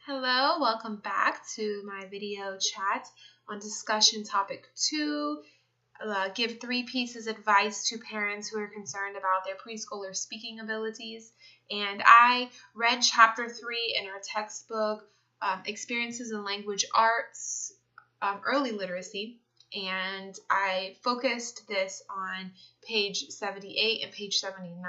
Hello, welcome back to my video chat on discussion topic 2. Give 3 pieces of advice to parents who are concerned about their preschooler speaking abilities. And I read chapter 3 in our textbook, Experiences in Language Arts, Early Literacy. And I focused this on page 78 and page 79,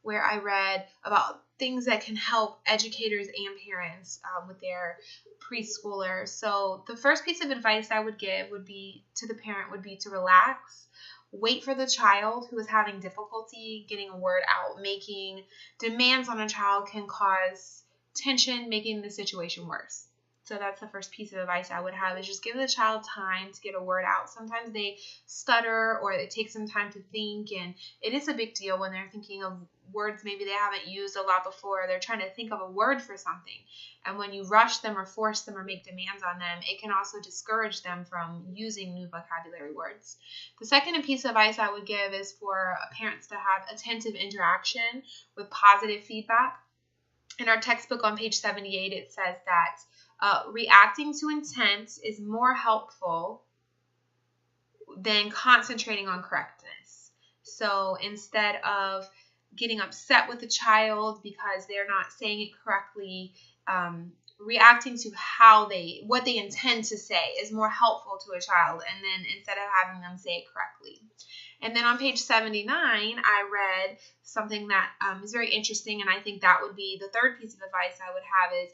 where I read about things that can help educators and parents with their preschoolers. So the first piece of advice I would give would be to the parent would be to relax. Wait for the child who is having difficulty getting a word out. Making demands on a child can cause tension, making the situation worse. So that's the first piece of advice I would have, is just give the child time to get a word out. Sometimes they stutter or it takes some time to think, and it is a big deal when they're thinking of words maybe they haven't used a lot before. They're trying to think of a word for something. And when you rush them or force them or make demands on them, it can also discourage them from using new vocabulary words. The second piece of advice I would give is for parents to have attentive interaction with positive feedback. In our textbook on page 78, it says that reacting to intent is more helpful than concentrating on correctness. So instead of getting upset with the child because they're not saying it correctly, reacting to what they intend to say is more helpful to a child, and then instead of having them say it correctly. And then on page 79, I read something that is very interesting, and I think that would be the third piece of advice I would have is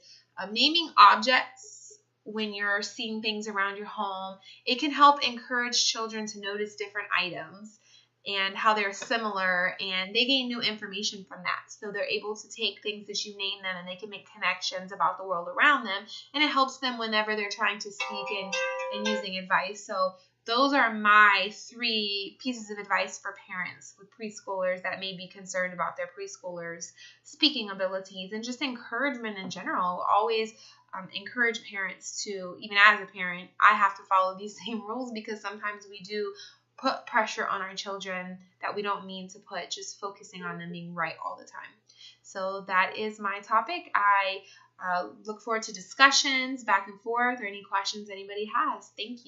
naming objects when you're seeing things around your home. It can help encourage children to notice different items and how they're similar, and they gain new information from that. So they're able to take things as you name them, and they can make connections about the world around them, and it helps them whenever they're trying to speak and using advice. So those are my 3 pieces of advice for parents with preschoolers that may be concerned about their preschoolers' speaking abilities, and just encouragement in general. Always encourage parents to, even as a parent, I have to follow these same rules, because sometimes we do put pressure on our children that we don't mean to put, just focusing on them being right all the time. So that is my topic. I look forward to discussions back and forth or any questions anybody has. Thank you.